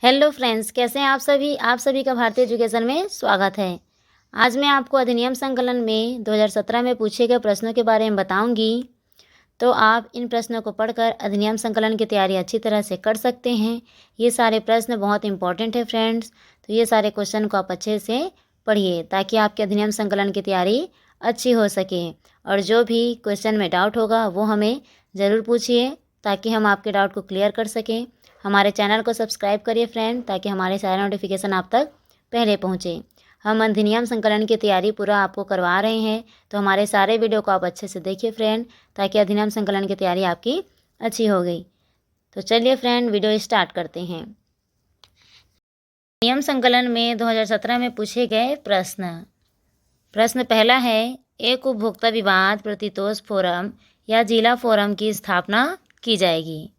Hello friends, कैसे हैं आप सभी का भारतीय एजुकेशन में स्वागत है। आज मैं आपको अधिनियम संकलन में 2017 में पूछे गए प्रश्नों के बारे में बताऊंगी। तो आप इन प्रश्नों को पढ़कर अधिनियम संकलन की तैयारी अच्छी तरह से कर सकते हैं। ये सारे प्रश्न बहुत इंपॉर्टेंट है फ्रेंड्स, तो ये सारे क्वेश्चन को आप अच्छे से पढ़िए ताकि आपके अधिनियम संकलन की तैयारी अच्छी हो सके। और जो भी क्वेश्चन में डाउट होगा वो हमें ज़रूर पूछिए ताकि हम आपके डाउट को क्लियर कर सकें। हमारे चैनल को सब्सक्राइब करिए फ्रेंड, ताकि हमारे सारे नोटिफिकेशन आप तक पहले पहुँचे। हम अधिनियम संकलन की तैयारी पूरा आपको करवा रहे हैं, तो हमारे सारे वीडियो को आप अच्छे से देखिए फ्रेंड, ताकि अधिनियम संकलन की तैयारी आपकी अच्छी हो गई। तो चलिए फ्रेंड, वीडियो स्टार्ट करते हैं। अधिनियम संकलन में 2017 में पूछे गए प्रश्न पहला है, एक उपभोक्ता विवाद प्रतितोष फोरम या जिला फोरम की स्थापना की जाएगी।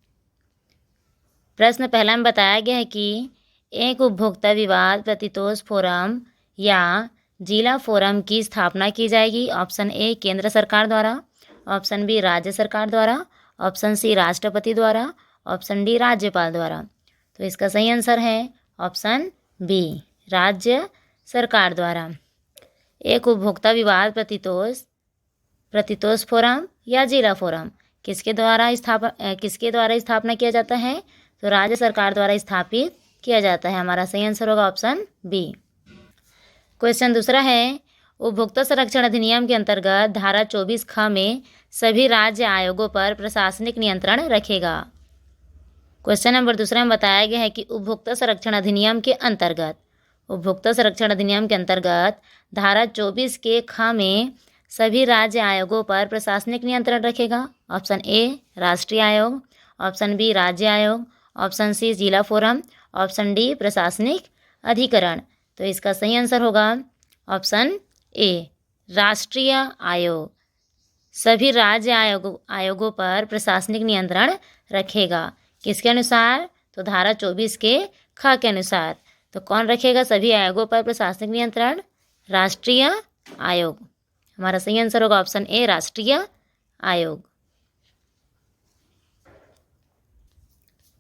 प्रश्न पहला में बताया गया है कि एक उपभोक्ता विवाद प्रतितोष फोरम या जिला फोरम की स्थापना की जाएगी। ऑप्शन ए केंद्र सरकार द्वारा, ऑप्शन बी राज्य सरकार द्वारा, ऑप्शन सी राष्ट्रपति द्वारा, ऑप्शन डी राज्यपाल द्वारा। तो इसका सही आंसर है ऑप्शन बी, राज्य सरकार द्वारा। एक उपभोक्ता विवाद प्रतितोष फोरम या जिला फोरम किसके द्वारा स्थापना किया जाता है? तो राज्य सरकार द्वारा स्थापित किया जाता है। हमारा सही आंसर होगा ऑप्शन बी। क्वेश्चन दूसरा है, उपभोक्ता संरक्षण अधिनियम के अंतर्गत धारा 24 ख में सभी राज्य आयोगों पर प्रशासनिक नियंत्रण रखेगा। क्वेश्चन नंबर दूसरा में बताया गया है कि उपभोक्ता संरक्षण अधिनियम के अंतर्गत धारा 24 के ख में सभी राज्य आयोगों पर प्रशासनिक नियंत्रण रखेगा। ऑप्शन ए राष्ट्रीय आयोग, ऑप्शन बी राज्य आयोग, ऑप्शन सी जिला फोरम, ऑप्शन डी प्रशासनिक अधिकरण। तो इसका सही आंसर होगा ऑप्शन ए राष्ट्रीय आयोग। सभी राज्य आयोगों पर प्रशासनिक नियंत्रण रखेगा। किसके अनुसार? तो धारा 24 के ख के अनुसार। तो कौन रखेगा सभी आयोगों पर प्रशासनिक नियंत्रण? राष्ट्रीय आयोग। हमारा सही आंसर होगा ऑप्शन ए राष्ट्रीय आयोग।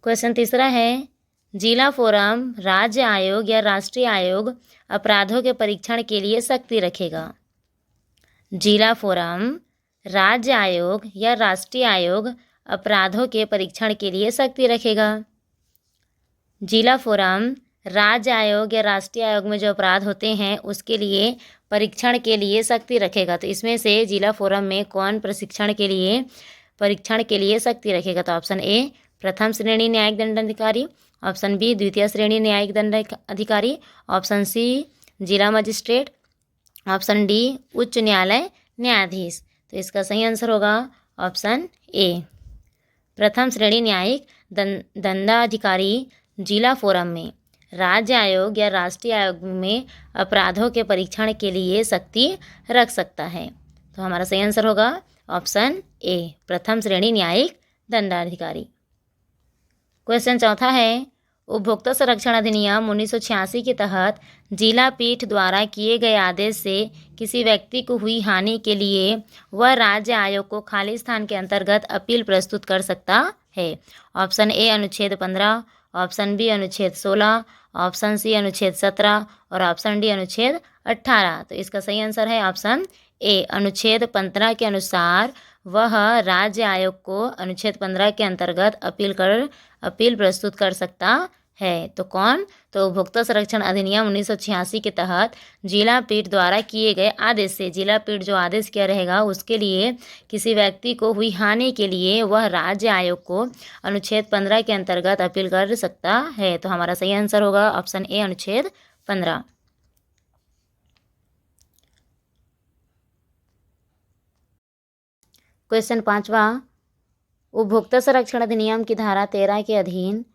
क्वेश्चन तीसरा है, जिला फोरम राज्य आयोग या राष्ट्रीय आयोग अपराधों के परीक्षण के लिए सख्ती रखेगा। जिला फोरम राज्य आयोग या राष्ट्रीय आयोग अपराधों के परीक्षण के लिए सख्ती रखेगा। जिला फोरम राज्य आयोग या राष्ट्रीय आयोग में जो अपराध होते हैं उसके लिए परीक्षण के लिए सख्ती रखेगा। तो इसमें से जिला फोरम में कौन परीक्षण के लिए सख्ती रखेगा? तो ऑप्शन ए प्रथम श्रेणी न्यायिक दंडाधिकारी, ऑप्शन बी द्वितीय श्रेणी न्यायिक दंड अधिकारी, ऑप्शन सी जिला मजिस्ट्रेट, ऑप्शन डी उच्च न्यायालय न्यायाधीश। तो इसका सही आंसर होगा ऑप्शन ए प्रथम श्रेणी न्यायिक दंडाधिकारी जिला फोरम में राज्य आयोग या राष्ट्रीय आयोग में अपराधों के परीक्षण के लिए सख्ती रख सकता है। तो हमारा सही आंसर होगा ऑप्शन ए प्रथम श्रेणी न्यायिक दंडाधिकारी। क्वेश्चन चौथा है, उपभोक्ता संरक्षण अधिनियम 1986 के तहत जिला पीठ द्वारा किए गए आदेश से किसी व्यक्ति को हुई हानि के लिए वह राज्य आयोग को खाली स्थान के अंतर्गत अपील प्रस्तुत कर सकता है। ऑप्शन ए अनुच्छेद 15, ऑप्शन बी अनुच्छेद 16, ऑप्शन सी अनुच्छेद 17 और ऑप्शन डी अनुच्छेद 18। तो इसका सही आंसर है ऑप्शन ए अनुच्छेद 15 के अनुसार वह राज्य आयोग को अनुच्छेद 15 के अंतर्गत अपील प्रस्तुत कर सकता है। तो कौन? तो उपभोक्ता संरक्षण अधिनियम 1986 के तहत जिला पीठ द्वारा किए गए आदेश से जिला पीठ जो आदेश किया रहेगा उसके लिए किसी व्यक्ति को हुई हानि के लिए वह राज्य आयोग को अनुच्छेद 15 के अंतर्गत अपील कर सकता है। तो हमारा सही आंसर होगा ऑप्शन ए अनुच्छेद 15। क्वेश्चन पाँचवा, उपभोक्ता संरक्षण अधिनियम की धारा 13 के अधीन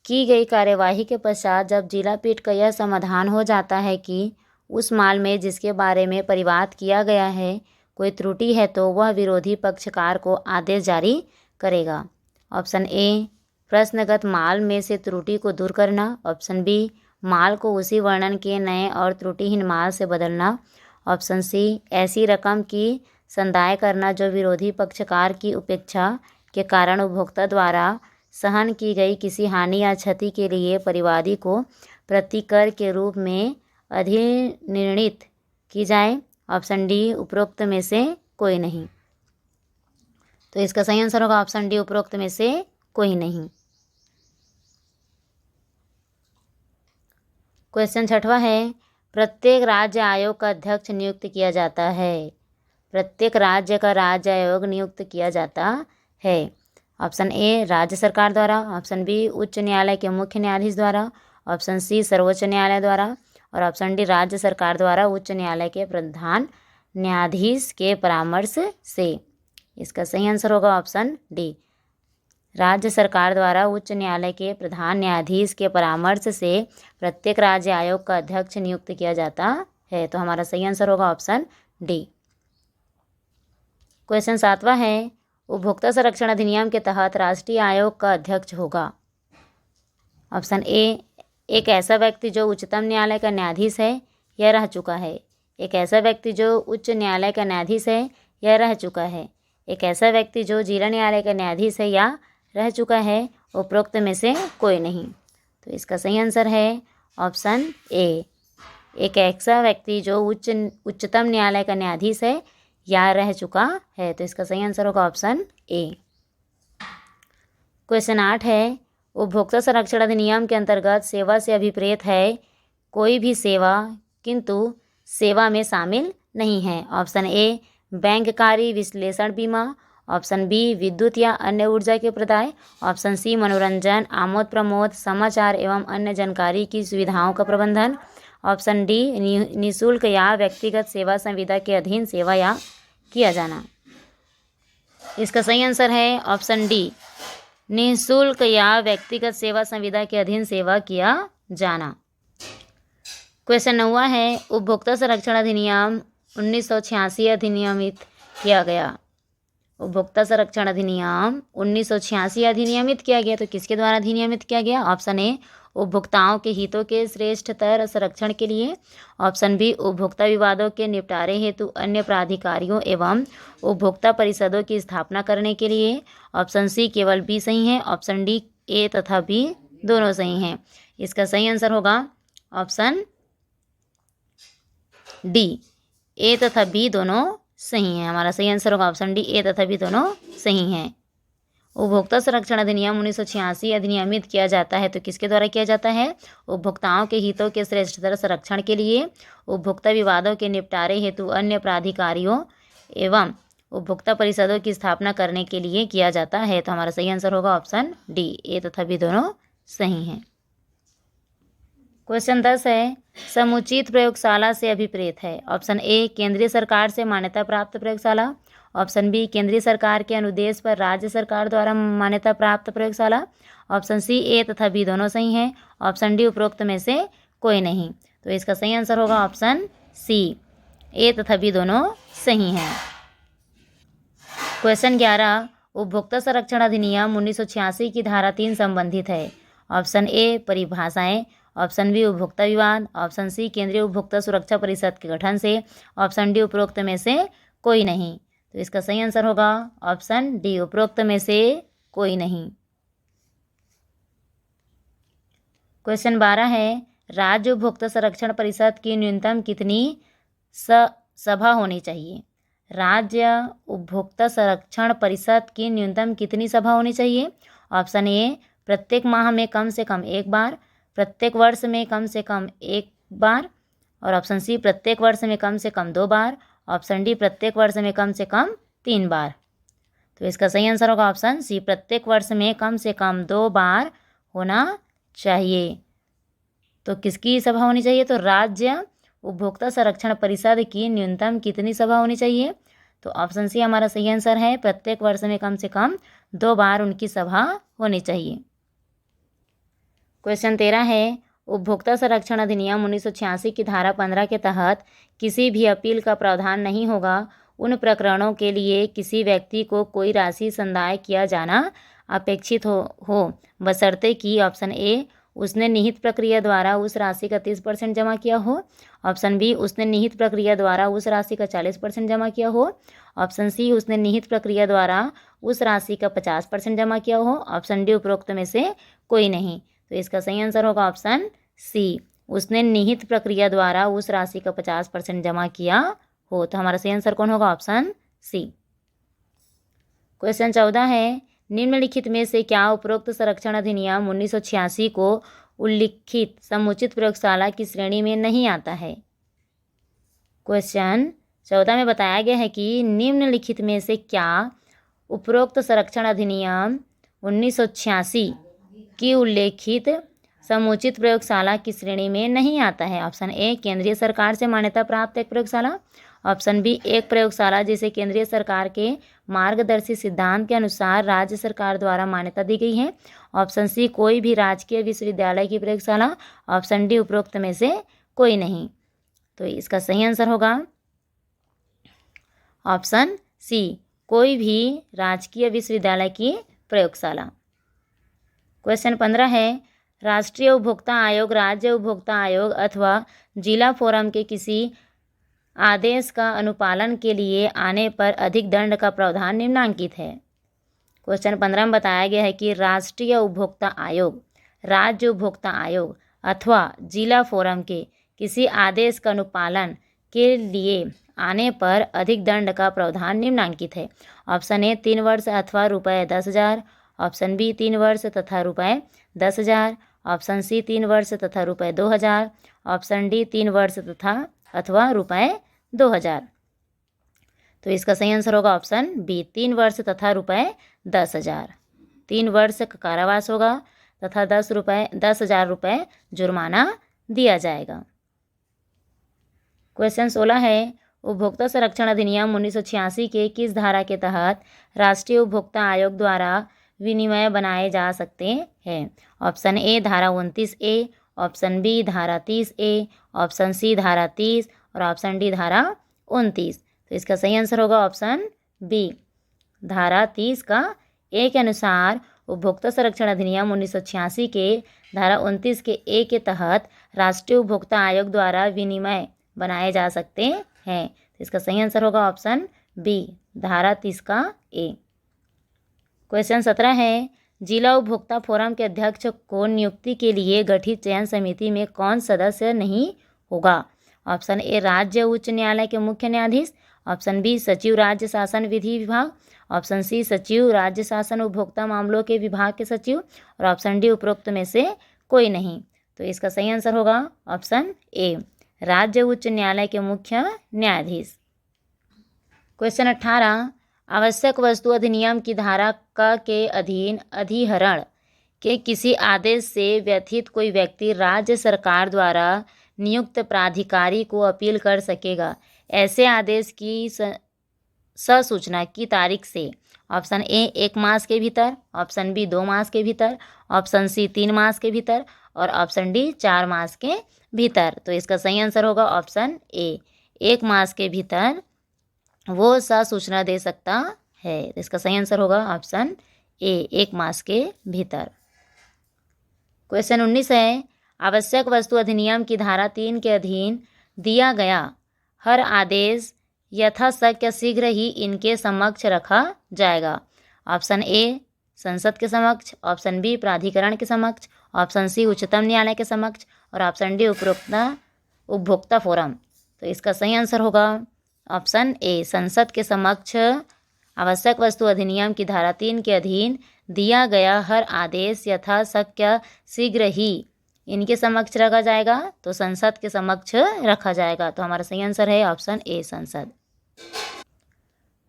की गई कार्यवाही के पश्चात जब जिला पीठ का यह समाधान हो जाता है कि उस माल में जिसके बारे में परिवाद किया गया है कोई त्रुटि है, तो वह विरोधी पक्षकार को आदेश जारी करेगा। ऑप्शन ए प्रश्नगत माल में से त्रुटि को दूर करना, ऑप्शन बी माल को उसी वर्णन के नए और त्रुटिहीन माल से बदलना, ऑप्शन सी ऐसी रकम की संदाय करना जो विरोधी पक्षकार की उपेक्षा के कारण उपभोक्ता द्वारा सहन की गई किसी हानि या क्षति के लिए परिवादी को प्रतिकर के रूप में अधिनिर्णित की जाए। ऑप्शन डी उपरोक्त में से कोई नहीं। तो इसका सही आंसर होगा ऑप्शन डी उपरोक्त में से कोई नहीं। क्वेश्चन 6वां है, प्रत्येक राज्य आयोग का अध्यक्ष नियुक्त किया जाता है। प्रत्येक राज्य का राज्य आयोग नियुक्त किया जाता है। ऑप्शन ए राज्य सरकार द्वारा, ऑप्शन बी उच्च न्यायालय के मुख्य न्यायाधीश द्वारा, ऑप्शन सी सर्वोच्च न्यायालय द्वारा और ऑप्शन डी राज्य सरकार द्वारा उच्च न्यायालय के प्रधान न्यायाधीश के परामर्श से। इसका सही आंसर होगा ऑप्शन डी, राज्य सरकार द्वारा उच्च न्यायालय के प्रधान न्यायाधीश के परामर्श से प्रत्येक राज्य आयोग का अध्यक्ष नियुक्त किया जाता है। तो हमारा सही आंसर होगा ऑप्शन डी। क्वेश्चन 7वां है, उपभोक्ता संरक्षण अधिनियम के तहत राष्ट्रीय आयोग का अध्यक्ष होगा। ऑप्शन ए एक ऐसा व्यक्ति जो उच्चतम न्यायालय का न्यायाधीश है या रह चुका है। एक ऐसा व्यक्ति जो उच्च न्यायालय का न्यायाधीश है या रह चुका है। एक ऐसा व्यक्ति जो जिला न्यायालय का न्यायाधीश है या रह चुका है। उपरोक्त में से कोई नहीं। तो इसका सही आंसर है ऑप्शन ए, एक ऐसा व्यक्ति जो उच्चतम न्यायालय का न्यायाधीश है या रह चुका है। तो इसका सही आंसर होगा ऑप्शन ए। क्वेश्चन 8 है, उपभोक्ता संरक्षण अधिनियम के अंतर्गत सेवा से अभिप्रेत है कोई भी सेवा किंतु सेवा में शामिल नहीं है। ऑप्शन ए बैंककारी विश्लेषण बीमा, ऑप्शन बी विद्युत या अन्य ऊर्जा के प्रदाय, ऑप्शन सी मनोरंजन आमोद प्रमोद समाचार एवं अन्य जानकारी की सुविधाओं का प्रबंधन, ऑप्शन डी निःशुल्क या व्यक्तिगत सेवा संविदा के अधीन सेवा या किया जाना। इसका सही आंसर है ऑप्शन डी निःशुल्क या व्यक्तिगत सेवा संविदा के अधीन सेवा किया जाना। क्वेश्चन 9वां है, उपभोक्ता संरक्षण अधिनियम 1986 अधिनियमित किया गया। उपभोक्ता संरक्षण अधिनियम 1986 अधिनियमित किया गया। तो किसके द्वारा अधिनियमित किया गया? ऑप्शन ए उपभोक्ताओं के हितों के श्रेष्ठतर संरक्षण के लिए, ऑप्शन बी उपभोक्ता विवादों के निपटारे हेतु अन्य प्राधिकारियों एवं उपभोक्ता परिषदों की स्थापना करने के लिए, ऑप्शन सी केवल बी सही है, ऑप्शन डी ए तथा बी दोनों सही हैं। इसका सही आंसर होगा ऑप्शन डी ए तथा बी दोनों सही हैं। हमारा सही आंसर होगा ऑप्शन डी ए तथा बी दोनों सही हैं। उपभोक्ता संरक्षण अधिनियम 1986 अधिनियमित किया जाता है। तो किसके द्वारा किया जाता है? उपभोक्ताओं के हितों के श्रेष्ठतर संरक्षण के लिए, उपभोक्ता विवादों के निपटारे हेतु अन्य प्राधिकारियों एवं उपभोक्ता परिषदों की स्थापना करने के लिए किया जाता है। तो हमारा सही आंसर होगा ऑप्शन डी ए तथा बी दोनों सही हैं। क्वेश्चन 10 है, समुचित प्रयोगशाला से अभिप्रेत है। ऑप्शन ए केंद्रीय सरकार से मान्यता प्राप्त प्रयोगशाला, ऑप्शन बी केंद्रीय सरकार के अनुदेश पर राज्य सरकार द्वारा मान्यता प्राप्त प्रयोगशाला, ऑप्शन सी ए तथा बी दोनों सही हैं, ऑप्शन डी उपरोक्त में से कोई नहीं। तो इसका सही आंसर होगा ऑप्शन सी ए तथा बी दोनों सही हैं। क्वेश्चन 11, उपभोक्ता संरक्षण अधिनियम 1986 की धारा 3 संबंधित है। ऑप्शन ए परिभाषाएं, ऑप्शन बी उपभोक्ता विवाद, ऑप्शन सी केंद्रीय उपभोक्ता सुरक्षा परिषद के गठन से, ऑप्शन डी उपरोक्त में से कोई नहीं। तो इसका सही आंसर होगा ऑप्शन डी उपरोक्त में से कोई नहीं। क्वेश्चन 12 है, राज्य उपभोक्ता संरक्षण परिषद की न्यूनतम कितनी सभा होनी चाहिए? राज्य उपभोक्ता संरक्षण परिषद की न्यूनतम कितनी सभा होनी चाहिए? ऑप्शन ए प्रत्येक माह में कम से कम एक बार, प्रत्येक वर्ष में कम से कम एक बार, और ऑप्शन सी प्रत्येक वर्ष में कम से कम 2 बार, ऑप्शन डी प्रत्येक वर्ष में कम से कम 3 बार। तो इसका सही आंसर होगा ऑप्शन सी प्रत्येक वर्ष में कम से कम 2 बार होना चाहिए। तो किसकी सभा होनी चाहिए? तो राज्य उपभोक्ता संरक्षण परिषद की न्यूनतम कितनी सभा होनी चाहिए? तो ऑप्शन सी हमारा सही आंसर है, प्रत्येक वर्ष में कम से कम 2 बार उनकी सभा होनी चाहिए। क्वेश्चन 13 है, उपभोक्ता संरक्षण अधिनियम 1986 की धारा 15 के तहत किसी भी अपील का प्रावधान नहीं होगा उन प्रकरणों के लिए किसी व्यक्ति को कोई राशि संदाय किया जाना अपेक्षित हो बशर्ते कि ऑप्शन ए उसने निहित प्रक्रिया द्वारा उस राशि का 30% जमा किया हो। ऑप्शन बी, उसने निहित प्रक्रिया द्वारा उस राशि का 40% जमा किया हो। ऑप्शन सी, उसने निहित प्रक्रिया द्वारा उस राशि का 50% जमा किया हो। ऑप्शन डी, उपरोक्त में से कोई नहीं। तो इसका सही आंसर होगा ऑप्शन सी, उसने निहित प्रक्रिया द्वारा उस राशि का 50% जमा किया हो। तो हमारा सही आंसर कौन होगा? Option C. क्वेश्चन 14 है, निम्नलिखित में से क्या उपरोक्त संरक्षण अधिनियम 1986 को उल्लिखित समुचित प्रयोगशाला की श्रेणी में नहीं आता है? क्वेश्चन 14 में बताया गया है कि निम्नलिखित में से क्या उपरोक्त संरक्षण अधिनियम 1986 की उल्लेखित समुचित प्रयोगशाला की श्रेणी में नहीं आता है? ऑप्शन ए, केंद्रीय सरकार से मान्यता प्राप्त एक प्रयोगशाला। ऑप्शन बी, एक प्रयोगशाला जिसे केंद्रीय सरकार के मार्गदर्शी सिद्धांत के अनुसार राज्य सरकार द्वारा मान्यता दी गई है। ऑप्शन सी, कोई भी राजकीय विश्वविद्यालय की प्रयोगशाला। ऑप्शन डी, उपरोक्त में से कोई नहीं। तो इसका सही आंसर होगा ऑप्शन सी, कोई भी राजकीय विश्वविद्यालय की प्रयोगशाला। क्वेश्चन 15 है, राष्ट्रीय उपभोक्ता आयोग, राज्य उपभोक्ता आयोग अथवा जिला फोरम के किसी आदेश का अनुपालन के लिए आने पर अधिक दंड का प्रावधान निम्नांकित है। क्वेश्चन 15 में बताया गया है कि राष्ट्रीय उपभोक्ता आयोग, राज्य उपभोक्ता आयोग अथवा जिला फोरम के किसी आदेश का अनुपालन के लिए आने पर अधिक दंड का प्रावधान निम्नांकित है। ऑप्शन ए, 3 वर्ष अथवा रुपये 10,000। ऑप्शन बी, 3 वर्ष तथा रुपये 10,000। ऑप्शन सी, 3 वर्ष तथा रुपये 2,000। ऑप्शन डी, 3 वर्ष तथा अथवा रुपये 2,000। तो इसका सही आंसर होगा ऑप्शन बी, 3 वर्ष तथा रुपये 10,000। 3 वर्ष का कारावास होगा तथा 10,000 रुपये जुर्माना दिया जाएगा। क्वेश्चन 16 है, उपभोक्ता संरक्षण अधिनियम 1986 के किस धारा के तहत राष्ट्रीय उपभोक्ता आयोग द्वारा विनिमय बनाए जा सकते हैं? ऑप्शन ए, धारा 29A। ऑप्शन बी, धारा 30A। ऑप्शन सी, धारा 30 और ऑप्शन डी, धारा 29। तो इसका सही आंसर होगा ऑप्शन बी, धारा 30 का ए के अनुसार उपभोक्ता संरक्षण अधिनियम 1986 के धारा 29 के ए के तहत राष्ट्रीय उपभोक्ता आयोग द्वारा विनिमय बनाए जा सकते हैं। तो इसका सही आंसर होगा ऑप्शन बी, धारा 30 का ए। क्वेश्चन 17 है, जिला उपभोक्ता फोरम के अध्यक्ष को नियुक्ति के लिए गठित चयन समिति में कौन सदस्य नहीं होगा? ऑप्शन ए, राज्य उच्च न्यायालय के मुख्य न्यायाधीश। ऑप्शन बी, सचिव राज्य शासन विधि विभाग। ऑप्शन सी, सचिव राज्य शासन उपभोक्ता मामलों के विभाग के सचिव। और ऑप्शन डी, उपरोक्त में से कोई नहीं। तो इसका सही आंसर होगा ऑप्शन ए, राज्य उच्च न्यायालय के मुख्य न्यायाधीश। क्वेश्चन 18, आवश्यक वस्तु अधिनियम की धारा क के अधीन अधिहरण के किसी आदेश से व्यथित कोई व्यक्ति राज्य सरकार द्वारा नियुक्त प्राधिकारी को अपील कर सकेगा। ऐसे आदेश की सूचना की तारीख से ऑप्शन ए, 1 मास के भीतर। ऑप्शन बी, 2 मास के भीतर। ऑप्शन सी, 3 मास के भीतर। और ऑप्शन डी, 4 मास के भीतर। तो इसका सही आंसर होगा ऑप्शन ए, 1 मास के भीतर वो सूचना दे सकता है। तो इसका सही आंसर होगा ऑप्शन ए, 1 मास के भीतर। क्वेश्चन 19 है, आवश्यक वस्तु अधिनियम की धारा 3 के अधीन दिया गया हर आदेश यथाशक्य शीघ्र ही इनके समक्ष रखा जाएगा। ऑप्शन ए, संसद के समक्ष। ऑप्शन बी, प्राधिकरण के समक्ष। ऑप्शन सी, उच्चतम न्यायालय के समक्ष। और ऑप्शन डी, उपभोक्ता फोरम। तो इसका सही आंसर होगा ऑप्शन ए, संसद के समक्ष आवश्यक वस्तु अधिनियम की धारा 3 के अधीन दिया गया हर आदेश यथाशक्य शीघ्र ही इनके समक्ष रखा जाएगा। तो संसद के समक्ष रखा जाएगा। तो हमारा सही आंसर है ऑप्शन ए, संसद।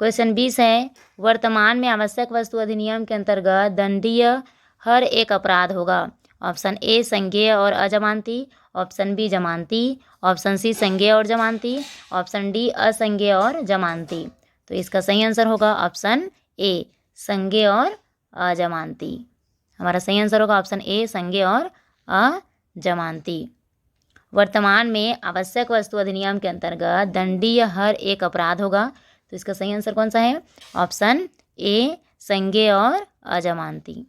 क्वेश्चन 20 है, वर्तमान में आवश्यक वस्तु अधिनियम के अंतर्गत दंडनीय हर एक अपराध होगा। ऑप्शन ए, संज्ञेय और अजमानती। ऑप्शन बी, जमानती। ऑप्शन सी, संज्ञेय और जमानती। ऑप्शन डी, असंज्ञेय और जमानती। तो इसका सही आंसर होगा ऑप्शन ए, संज्ञेय और अजमानती। हमारा सही आंसर होगा ऑप्शन ए, संज्ञेय और अजमानती। वर्तमान में आवश्यक वस्तु अधिनियम के अंतर्गत दंडनीय हर एक अपराध होगा। तो इसका सही आंसर कौन सा है? ऑप्शन ए, संज्ञेय और अजमानती।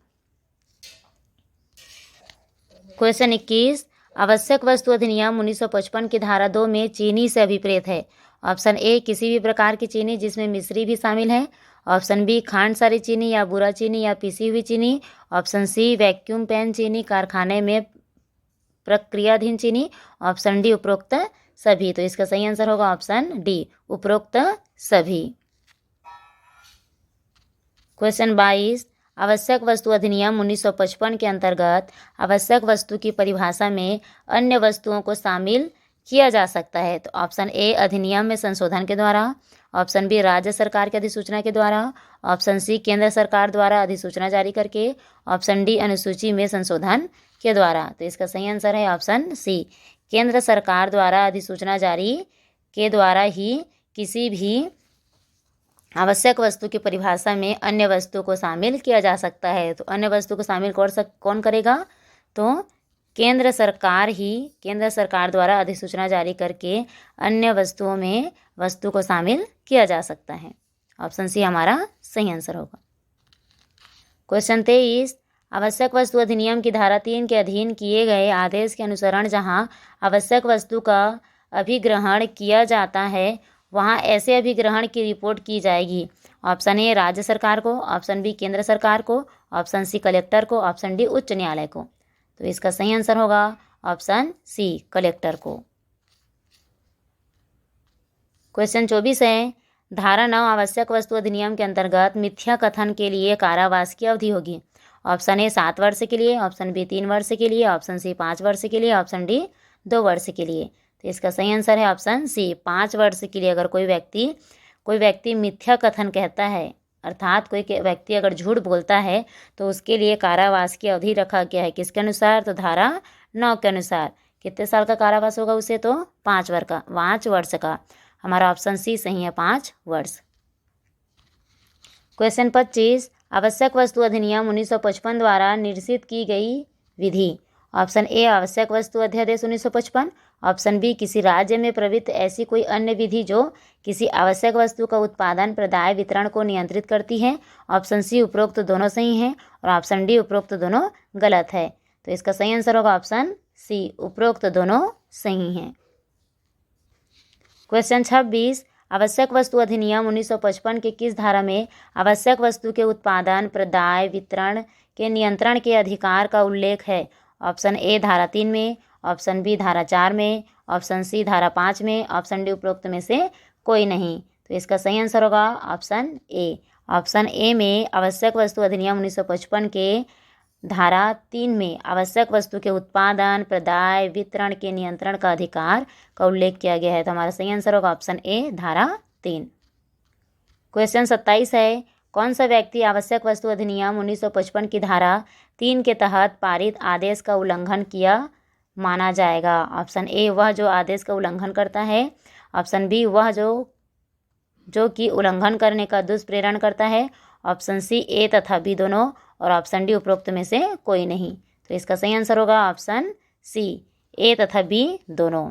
क्वेश्चन 21, आवश्यक वस्तु अधिनियम 1955 की धारा 2 में चीनी से अभिप्रेत है। ऑप्शन ए किसी भी प्रकार की चीनी जिसमें मिश्री भी शामिल है। ऑप्शन बी खांड सारी चीनी या बुरा चीनी या पीसी हुई चीनी। ऑप्शन सी वैक्यूम पैन चीनी कारखाने में प्रक्रियाधीन चीनी। ऑप्शन डी उपरोक्त सभी। तो इसका सही आंसर होगा ऑप्शन डी उपरोक्त सभी। क्वेश्चन 22, आवश्यक वस्तु अधिनियम 1955 के अंतर्गत आवश्यक वस्तु की परिभाषा में अन्य वस्तुओं को शामिल किया जा सकता है। तो ऑप्शन ए अधिनियम में संशोधन के द्वारा। ऑप्शन बी राज्य सरकार की अधिसूचना के द्वारा। ऑप्शन सी केंद्र सरकार द्वारा अधिसूचना जारी करके। ऑप्शन डी अनुसूची में संशोधन के द्वारा। तो इसका सही आंसर है ऑप्शन सी केंद्र सरकार द्वारा अधिसूचना जारी के द्वारा ही किसी भी आवश्यक वस्तु की परिभाषा में अन्य वस्तु को शामिल किया जा सकता है। तो अन्य वस्तु को शामिल कौन करेगा? तो केंद्र सरकार द्वारा अधिसूचना जारी करके अन्य वस्तुओं में वस्तु को शामिल किया जा सकता है। ऑप्शन सी हमारा सही आंसर होगा। क्वेश्चन 23, आवश्यक वस्तु अधिनियम की धारा 3 के अधीन किए गए आदेश के अनुसरण जहां आवश्यक वस्तु का अभिग्रहण किया जाता है वहां ऐसे अभिग्रहण की रिपोर्ट की जाएगी। ऑप्शन ए राज्य सरकार को। ऑप्शन बी केंद्र सरकार को। ऑप्शन सी कलेक्टर को। ऑप्शन डी उच्च न्यायालय को। तो इसका सही आंसर होगा ऑप्शन सी कलेक्टर को। क्वेश्चन 24 है, धारा 9 आवश्यक वस्तु अधिनियम के अंतर्गत मिथ्या कथन के लिए कारावास की अवधि होगी। ऑप्शन ए 7 वर्ष के लिए। ऑप्शन बी 3 वर्ष के लिए। ऑप्शन सी 5 वर्ष के लिए। ऑप्शन डी 2 वर्ष के लिए। तो इसका सही आंसर है ऑप्शन सी 5 वर्ष के लिए। अगर कोई व्यक्ति मिथ्या कथन कहता है अर्थात कोई व्यक्ति अगर झूठ बोलता है तो उसके लिए कारावास की अवधि रखा गया है। किसके अनुसार? तो धारा 9 के अनुसार। कितने साल का कारावास होगा उसे? तो 5 वर्ष का। हमारा ऑप्शन सी सही है 5 वर्ष। क्वेश्चन 25, आवश्यक वस्तु अधिनियम 1955 द्वारा निर्देशित की गई विधि। ऑप्शन ए आवश्यक वस्तु अध्यादेश 1955। ऑप्शन बी किसी राज्य में प्रवृत्त ऐसी कोई अन्य विधि जो किसी आवश्यक वस्तु का उत्पादन प्रदाय वितरण को नियंत्रित करती है। ऑप्शन सी उपरोक्त दोनों सही हैं और ऑप्शन डी उपरोक्त दोनों गलत है। तो इसका सही आंसर होगा ऑप्शन सी उपरोक्त दोनों सही हैं। क्वेश्चन 26, आवश्यक वस्तु अधिनियम 1955 के किस धारा में आवश्यक वस्तु के उत्पादन प्रदाय वितरण के नियंत्रण के अधिकार का उल्लेख है? ऑप्शन ए धारा 3 में। ऑप्शन बी धारा 4 में। ऑप्शन सी धारा 5 में। ऑप्शन डी उपरोक्त में से कोई नहीं। तो इसका सही आंसर होगा ऑप्शन ए। ऑप्शन ए में आवश्यक वस्तु अधिनियम 1955 के धारा 3 में आवश्यक वस्तु के उत्पादन प्रदाय वितरण के नियंत्रण का अधिकार का उल्लेख किया गया है। तो हमारा सही आंसर होगा ऑप्शन ए धारा 3। क्वेश्चन 27 है, कौन सा व्यक्ति आवश्यक वस्तु अधिनियम 1955 की धारा 3 के तहत पारित आदेश का उल्लंघन किया माना जाएगा? ऑप्शन ए वह जो आदेश का उल्लंघन करता है। ऑप्शन बी वह जो कि उल्लंघन करने का दुष्प्रेरण करता है। ऑप्शन सी ए तथा बी दोनों और ऑप्शन डी उपरोक्त में से कोई नहीं। तो इसका सही आंसर होगा ऑप्शन सी ए तथा बी दोनों।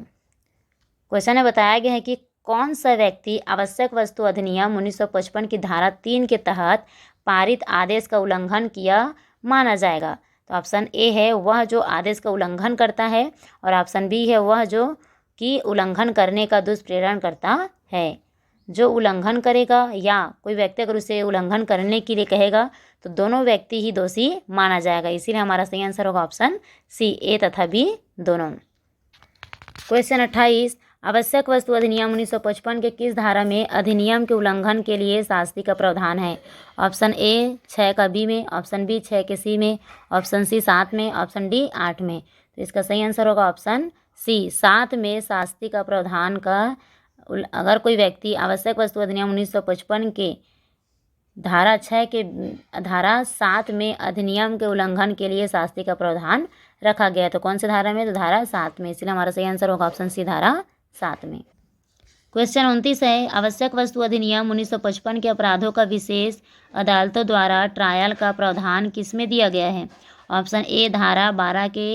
क्वेश्चन में बताया गया है कि कौन सा व्यक्ति आवश्यक वस्तु अधिनियम 1955 की धारा 3 के तहत पारित आदेश का उल्लंघन किया माना जाएगा? तो ऑप्शन ए है वह जो आदेश का उल्लंघन करता है और ऑप्शन बी है वह जो कि उल्लंघन करने का दुष्प्रेरण करता है। जो उल्लंघन करेगा या कोई व्यक्ति अगर उसे उल्लंघन करने के लिए कहेगा तो दोनों व्यक्ति ही दोषी माना जाएगा। इसीलिए हमारा सही आंसर होगा ऑप्शन सी ए तथा बी दोनों। क्वेश्चन 28, आवश्यक वस्तु अधिनियम 1955 के किस धारा में अधिनियम के उल्लंघन के लिए शास्ति का प्रावधान है? ऑप्शन ए 6 का बी में। ऑप्शन बी 6 के सी में। ऑप्शन सी 7 में। ऑप्शन डी 8 में। तो इसका सही आंसर होगा ऑप्शन सी 7 में शास्ति का प्रावधान का। अगर कोई व्यक्ति आवश्यक वस्तु अधिनियम 1955 के धारा 7 में अधिनियम के उल्लंघन के लिए शास्ति का प्रावधान रखा गया है। तो कौन सी धारा में? तो धारा 7 में। इसलिए हमारा सही आंसर होगा ऑप्शन सी धारा 7 में। क्वेश्चन 29 है, आवश्यक वस्तु अधिनियम 1955 के अपराधों का विशेष अदालतों द्वारा ट्रायल का प्रावधान किसमें दिया गया है? ऑप्शन ए धारा 12 के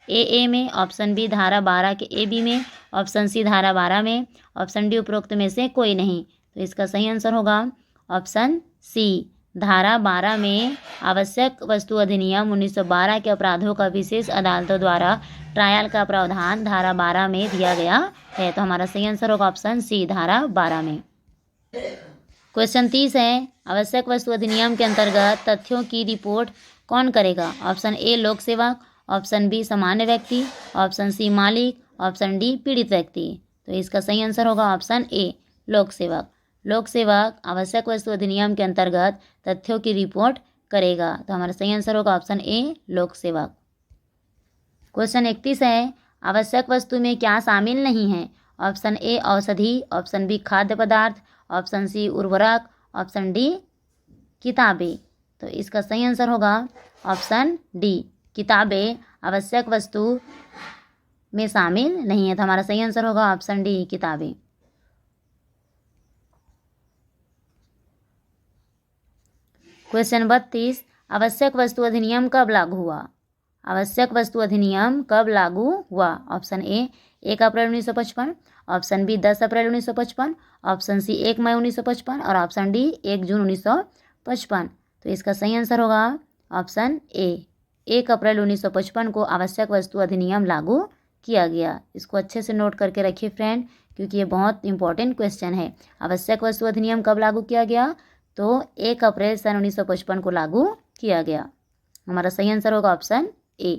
ए में। ऑप्शन बी धारा 12 के ए बी में। ऑप्शन सी धारा 12 में। ऑप्शन डी उपरोक्त में से कोई नहीं। तो इसका सही आंसर होगा ऑप्शन सी धारा 12 में आवश्यक वस्तु अधिनियम 1912 के अपराधों का विशेष अदालतों द्वारा ट्रायल का प्रावधान धारा 12 में दिया गया है। तो हमारा सही आंसर होगा ऑप्शन सी, धारा 12 में। क्वेश्चन 30 है, आवश्यक वस्तु अधिनियम के अंतर्गत तथ्यों की रिपोर्ट कौन करेगा? ऑप्शन ए लोक सेवक, ऑप्शन बी सामान्य व्यक्ति, ऑप्शन सी मालिक, ऑप्शन डी पीड़ित व्यक्ति। तो इसका सही आंसर होगा ऑप्शन ए, लोक सेवक। लोक सेवक आवश्यक वस्तु अधिनियम के अंतर्गत तथ्यों की रिपोर्ट करेगा। तो हमारा सही आंसर होगा ऑप्शन ए, लोक सेवक। क्वेश्चन 31 है, आवश्यक वस्तु में क्या शामिल नहीं है? ऑप्शन ए औषधि, ऑप्शन बी खाद्य पदार्थ, ऑप्शन सी उर्वरक, ऑप्शन डी किताबें। तो इसका सही आंसर होगा ऑप्शन डी, किताबें आवश्यक वस्तु में शामिल नहीं है। तो हमारा सही आंसर होगा ऑप्शन डी, किताबें। क्वेश्चन 32, आवश्यक वस्तु अधिनियम कब लागू हुआ? आवश्यक वस्तु अधिनियम कब लागू हुआ? Option a 1 April 1955, option b 10 April 1955, option c 1 मई 1955 और ऑप्शन डी 1 जून 1955। तो इसका सही आंसर होगा ऑप्शन ए, 1 अप्रैल 1955 को आवश्यक वस्तु अधिनियम लागू किया गया। इसको अच्छे से नोट करके रखिए फ्रेंड, क्योंकि ये बहुत इंपॉर्टेंट क्वेश्चन है। आवश्यक वस्तु अधिनियम कब लागू किया गया? तो 1 अप्रैल सन 1955 को लागू किया गया। हमारा सही आंसर होगा ऑप्शन ए।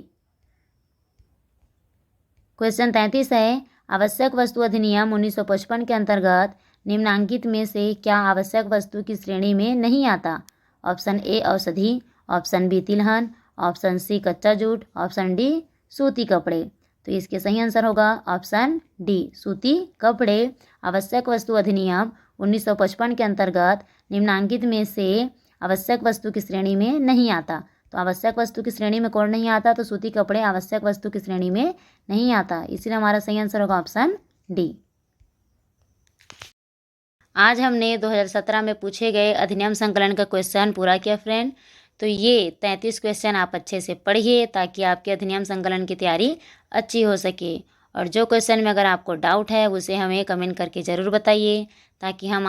क्वेश्चन 33 है, आवश्यक वस्तु अधिनियम 1955 के अंतर्गत निम्नांकित में से क्या आवश्यक वस्तु की श्रेणी में नहीं आता? ऑप्शन ए औषधि, ऑप्शन बी तिलहन, ऑप्शन सी कच्चा जूट, ऑप्शन डी सूती कपड़े। तो इसके सही आंसर होगा ऑप्शन डी, सूती कपड़े आवश्यक वस्तु अधिनियम 1955 के अंतर्गत निम्नांकित में से आवश्यक वस्तु की श्रेणी में नहीं आता। तो आवश्यक वस्तु की श्रेणी में कौन नहीं आता? तो सूती कपड़े आवश्यक वस्तु की श्रेणी में नहीं आता। इसलिए हमारा सही आंसर होगा ऑप्शन डी। आज हमने 2017 में पूछे गए अधिनियम संकलन का क्वेश्चन पूरा किया फ्रेंड। तो ये 33 क्वेश्चन आप अच्छे से पढ़िए ताकि आपके अधिनियम संकलन की तैयारी अच्छी हो सके। और जो क्वेश्चन में अगर आपको डाउट है उसे हमें कमेंट करके ज़रूर बताइए, ताकि हम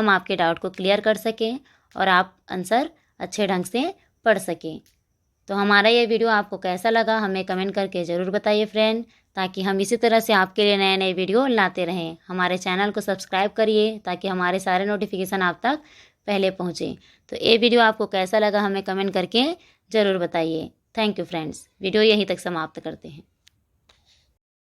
आपके डाउट को क्लियर कर सकें और आप आंसर अच्छे ढंग से पढ़ सकें। तो हमारा ये वीडियो आपको कैसा लगा हमें कमेंट करके ज़रूर बताइए फ्रेंड, ताकि हम इसी तरह से आपके लिए नए नए वीडियो लाते रहें। हमारे चैनल को सब्सक्राइब करिए ताकि हमारे सारे नोटिफिकेशन आप तक पहले पहुँचे। तो ये वीडियो आपको कैसा लगा हमें कमेंट करके ज़रूर बताइए। Thank you friends. वीडियो यहीं तक समाप्त करते हैं।